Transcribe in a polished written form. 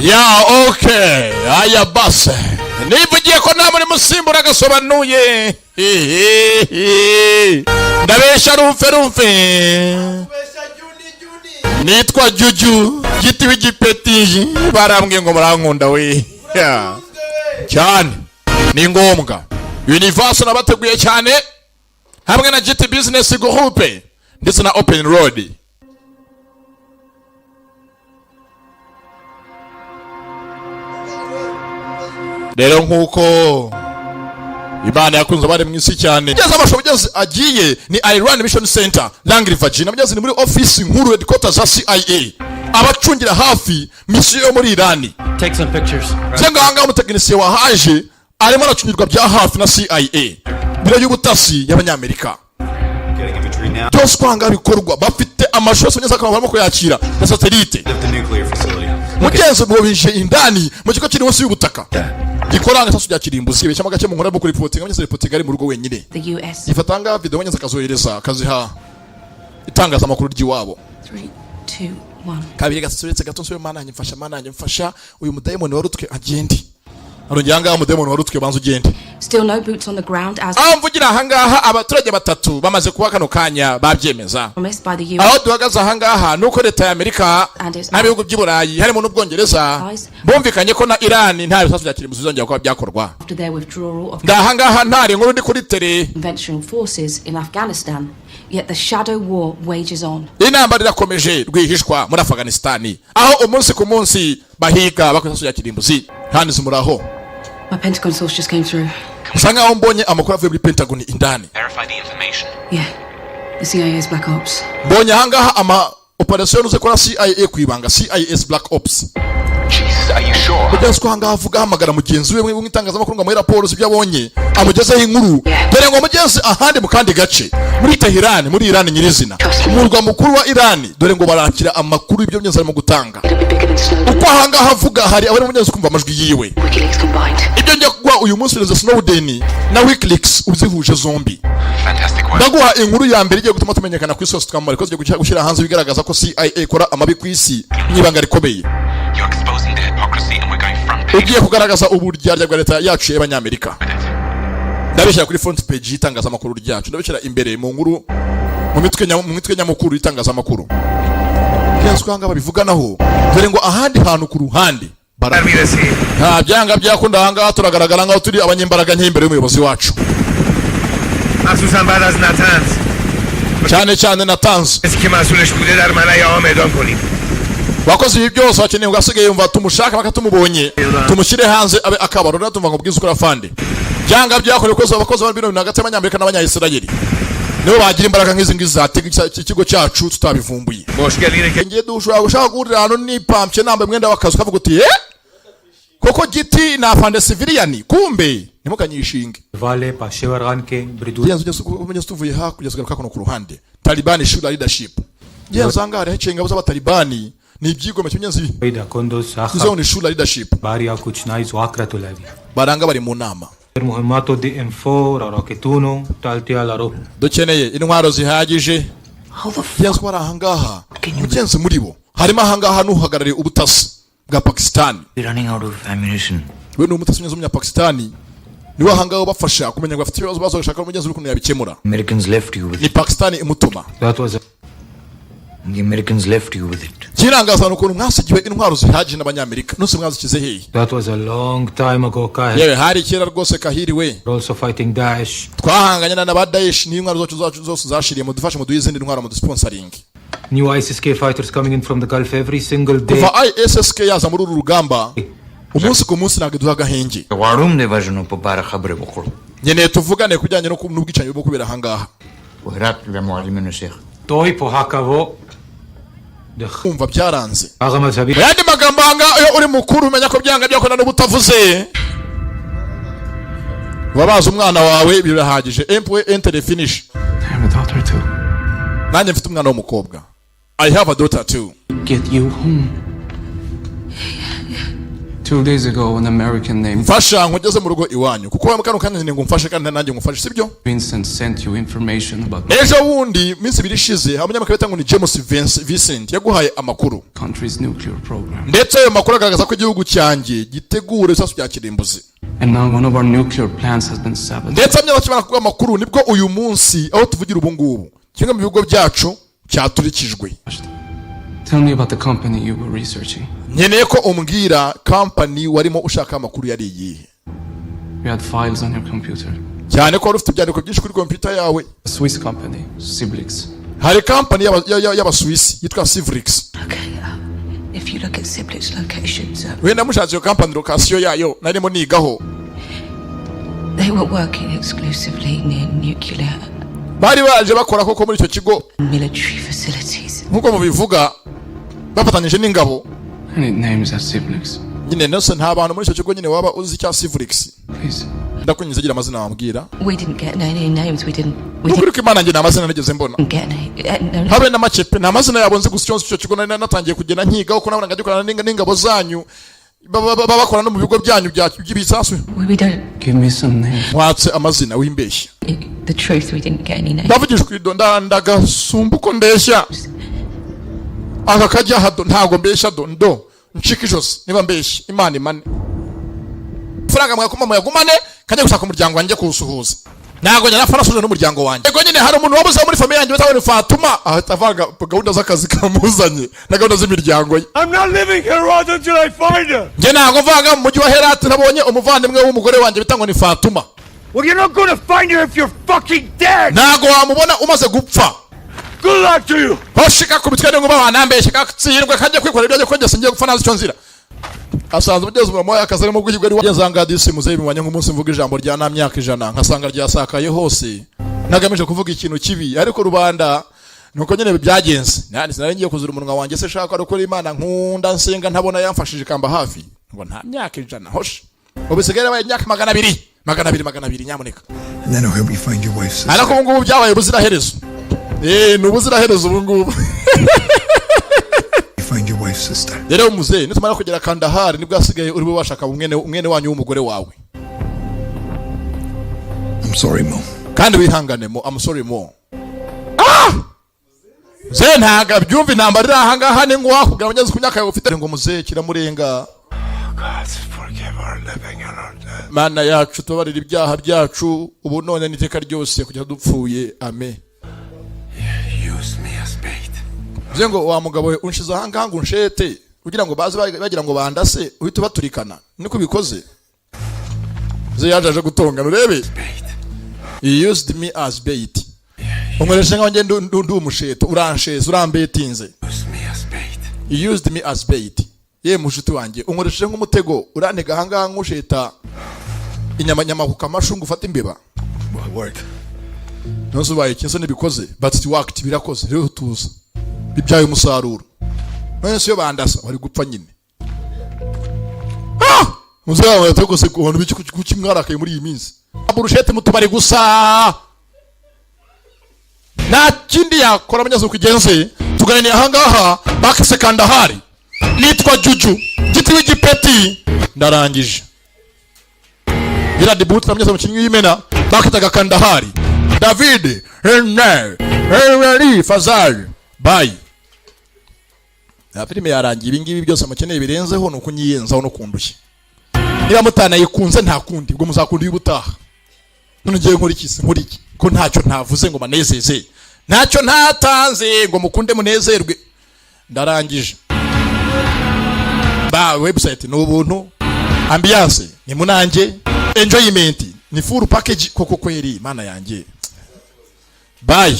Ya okay. Aya base. Nivugiye ko namwe musimbura agasobanuye. Ndabesha rumfe. Nitwa Juju. Giti w'igipeti. Barambwiye ngo murankunda we. Cyane. Ni ngombwa. Universe nabateguye cyane. Hamwe na GT Business Group ndetse na Open Road. Rero nkuko Imana yakunze bari mu isi cyane. Ngeze amashobogezi agiye ni Iran Mission Center, Langley, Virginia. Mugeze ni muri office nkuru headquarters za CIA. Abacungira hafi mission yo muri Iran. Take some pictures. Zenga hanga umutekinisiye wahaje arimo aracungirwa bya hafi na CIA. Biro y'ubutasi y'Abanyamerika. Byose kwanga bikorwa bafite amashusho nyeza akamaro barimo kuyakira na satellite. Mugenzi mubije indani mu kigo kiri hose y'ubutaka. Gikoranga sasu byakirimbuzi becha magake mu nkora bukuri reporting abanyeze reporting ari mu rugo wenyine. Ifatanga video banyeze kazohereza kaziha itangaza makuru ry'iwabo. 3 2 1 Kabiri gasoretse gatonso Mana mfasha uyu mudayimoni warutwe agende. Arongera ngaho mudayimoni warutwe banza ugende. Still no boots on the ground as Amvugira hangaha abaturage batatu bamaze kuba kano kanya babyemeza. promised by the US. Aho duhagaze hangaha nuko leta ya Amerika n'abihugu by'Iburayi harimo n'Ubwongereza bumvikanye ko na Iran nta bisasu bya kirimbuzi bizongera kuba byakorwa. After their withdrawal of Ndahangaha ntari nkuru ndi kuri tele. conventional forces in Afghanistan, yet the shadow war wages on. Intambara irakomeje rwihishwa muri Afghanistan. Aho umunsi ku munsi bahiga bakoze ya kirimbuzi. Kandi zimuraho. My Pentagon source just came through. Usanga aho mbonye amakuru avuye muri Pentagon indani. Verify the information. Yeah, the CIA's Black Ops. Mbonye hangaha ama operation uze kora CIA kwibanga CIA's Black Ops. Jesus, are you sure? Mugenzi ko hangaha avuga hamagara mugenzi we mu itangazamakuru ngo muri raporo z'ibyo abonye amugezeho inkuru. Dore ngo mugenzi ahandi mu kandi gace muri Tehran muri Iran nyirizina. Umurwa mukuru wa Iran dore ngo barakira amakuru ibyo mugenzi arimo gutanga. Uko hangaha avuga hari abari mugenzi kumva amajwi yiwe. Ibyo njya kugwa uyu munsi reza Snowden na WikiLeaks uzihuje zombi. Fantastic work. Ndaguha inkuru ya mbere igiye gutuma tumenyekana ku isi twamara ko zigiye gushyira hanze bigaragaza ko CIA ikora amabi ku isi n'ibanga rikomeye. You're exposing the hypocrisy and we're going front page. Ugiye kugaragaza uburyarya bwa leta yacu y'Abanyamerika. Ndabishyira kuri front page y'itangazamakuru ryacu. Ndabishyira imbere mu nkuru mu mitwe nyamukuru y'itangazamakuru. Kenshi kwanga babivuganaho dore ngo ahandi hantu ku ruhande nta byanga byakunda hanga turagaragara ngaho turi abanyembaraga nke imbere y'umuyobozi wacu. مخصوصا بعد از نتنز cyane natanze کسی که مسئولش بوده در منع عام اعدام کنید. bakoze ibi byose bakeneye ngo asigaye yumva tumushaka bakatumubonye tumushyire hanze abe akabaro natumva ngo bwiza ukora fande. Byanga byakorewe ko abakozi bari bino hagati y'Abanyamerika n'Abanyayisirayeli nibo bagira imbaraga nk'izi ngizi zatega ikigo cyacu tutabivumbuye. مشکل اینه که Ngiye dushobora gushaka guhurira hano nipampye nambaye umwenda w'akazi kavuga uti koko giti na afande civilian kumbe nimukanyishinge. Vale pashewargan ke bridu. Yenzo tuvuye ha kugeza garuka kono ku ruhande. Taliban shura leadership. Yenzo angare hechenga buza abatalibani ni ibyigome cy'inyenzi. Ida kondo saha. Kuzo ni shura leadership. Bariya kuch naiz wakratu ladi. Baranga bari mu nama. Muhammato de M4 raketuno talti alaro. Dukeneye intwaro zihagije. Yenzo bara hangaha. Mugenzi muri bo. Harimo hangaha nuhagarariye ubutasi bwa Pakistan. Running out of ammunition. We no mutasi nyezo Pakistani. Niwe hangaho bafasha kumenya ngo afite ibibazo bazashaka umugenzi uri yabikemura. Americans left you with Ni it. Pakistani imutuma. That was The Americans left you with it. Kirangaza nuko mwasigiwe intwaro zihagije n'Abanyamerika. Nuse mwazikize hehe? that was a long time ago Kahir. Yewe hari kera rwose kahiriwe. Also fighting Daesh. Twahanganye na ba Daesh n'intwaro zacu zose zashiriye mu dufashe mu duyize intwaro mu sponsoring. New ISSK fighters coming in from the Gulf every single day. Kuva ISSK yaza muri uru rugamba umunsi ku munsi ntabwo duha gahenge. Warum de vajno popara khabre bukuru. Nyene tuvugane kujyanye no n'ubwicanyi bwo kubera hangaha. Wahrat le muallimin sheikh. Toy po hakavo. Umva byaranze. Agama sabi. Yandi magambo hanga iyo uri mukuru umenya ko byanga byakona n'ubutavuze. Wabaza umwana wawe birahagije. Empwe enter finish. I have a daughter too. Nanjye mfite umwana w'umukobwa. I have a daughter too. Get you home. 2 days ago, an American named mfasha nkugeze mu rugo iwanyu kuko wa kano kanya ngo mfashe kandi nanjye ngufashe sibyo Vincent sent you information about ejo wundi minsi birishize abanyamakuru batanga ni James Vincent yaguhaye amakuru country's nuclear program. ndetse ayo makuru agaragaza ko igihugu cyanjye gitegura isasu bya kirimbuzi And now one of our nuclear plants has been sabotaged. ndetse abanyabakimana kuvuga amakuru nibwo uyu munsi aho tuvugira ubu ngubu kimwe mu bigo byacu cyaturikijwe. Tell me about the company you were researching. Nkeneye ko umbwira company warimo ushaka amakuru yari iyihe. You had files on your computer. Cyane ko ufite ibyandiko byinshi kuri computer yawe. A Swiss company, Siblix. Hari company y'Abaswiss yitwa Sivrix. Okay, if you look at Siblix locations, wenda mushatse iyo company location yayo narimo nigaho. They were working exclusively near nuclear. Bari baje bakora koko muri icyo kigo. Military facilities. Nkuko mubivuga bafatanyije n'ingabo. Any names at Siblix? Nyine nose nta bantu muri icyo kigo nyine waba uzi cya Sivrix. Please. Ndakunyuze gira amazina wambwira. We didn't get any names. We didn't Ukuri Imana nge namazina nageze mbona. Habe na macepe na amazina yabo nzi gusa icyo kigo nari natangiye kugenda nkiga uko nabona ngagikorana n'ingabo zanyu. Babakora no mu bigo byanyu by'ibisasu. We don't. Give me some names. Watse amazina w'imbeshya. The truth, we didn't get any names. Ndavugije kwidonda ndagasumba uko ndeshya. Aka kajya hado ntago mbeshya ndo nshika ijose niba mbeshya Imana imane. Franga mwakoma muyagumane kajya gushaka umuryango wanjye kusuhuza. Nago nyana farasuje n'umuryango wanjye. Ego nyine hari umuntu wabuze muri famille yanjye batawe ni Fatuma ahitavanga gahunda z'akazi kamuzanye na gahunda z'imiryango ye. I'm not living here until I find her. Nge nago mvanga mu mujyi wa Herat nabonye umuvandimwe w'umugore wanjye bitangwa ni Fatuma. Well, you're not going to find her if you're fucking dead. Nago wamubona umaze gupfa. Good luck to you. Hoshika kubitwe ngo banambeshye katsirwe kajya kwikora ibyo kongera singiye gupfa nazi cyo nzira. Asanzwe ugeze mu moya akazari mu bwigwa ari yazanga disi muzeyi bimwanya nk'umunsi mvuga ijambo rya na myaka 100 nkasanga ryasakaye hose nagamije kuvuga ikintu kibi ariko rubanda nuko nyene byagenze nani sinari ngiye kuzura umunwa wanjye se shaka ariko Imana nkunda nsenga ntabona yamfashije kamba hafi ngo nta myaka 100 hoshe ubisigere baye myaka 200 nyamuneka. And then I'll help you find your wife's sister. Ariko ngubu byabaye buzira herezo nubuzira herezo ubu ngubu. Find your wife's sister. Rero muzeyi nitumara kugera Kandahari nibwo asigaye uri bubashaka umwene wanyu w'umugore wawe. I'm sorry, Mo. Kandi wihangane Mo. I'm sorry Mo. Muzeyi ntaga byumva intambara iri aha ngaha ni ngo wakubwira abanyeze ku myaka yawe ufite ngo muzeyi kiramurenga. God, forgive our living and our dead. Mana yacu tubarira ibyaha byacu ubu none n'iteka ryose kugeza dupfuye amen. Use me as bait. Zengo wa mugabo we unshiza aha ngaha ngo unshete kugira ngo baze bagira ngo bandase uhita baturikana niko bikoze. Yaje gutongana urebe. He used me as bait. Umureshe nganje ndu umusheto uransheze urambetinze. Use me as bait. He used me as bait. Ye mushuti wanjye umureshe nk'umutego urantega aha ngaha ngusheta inyama ku kamashungu ufata imbeba. What work? Nasubaye kinso nibikoze but it worked birakoze rero tuza. Bibyaye umusaruro. None siyo bandasa bari gupfa nyine. Muzawa yategose kubona biki kukimwarakaye muri iyi minsi. Aburushete mutubari gusa. Na kindi yakora abanyazo kugenze tugananiye aha ngaha bakise Kandahari. Nitwa Juju gitiwe gipeti ndarangije. Ira debut n'abanyazo mukinyi w'Imena bakitaga Kandahari. David Henry Fazal bye. Na filime yarangiye ibingibi byose mukeneye birenzeho nuko nyiyenzaho no kundushye. Niba mutana yikunze nta kundi ubwo muzakundi y'ubutaha. None ngiye nkora iki ko ntacyo ntavuze ngo manezeze. Ntacyo ntatanze ngo mukunde munezerwe. Ndarangije. Ba website no buntu. Ambiance ni munange. Enjoyment ni full package koko kweri Mana yanjye. Bye.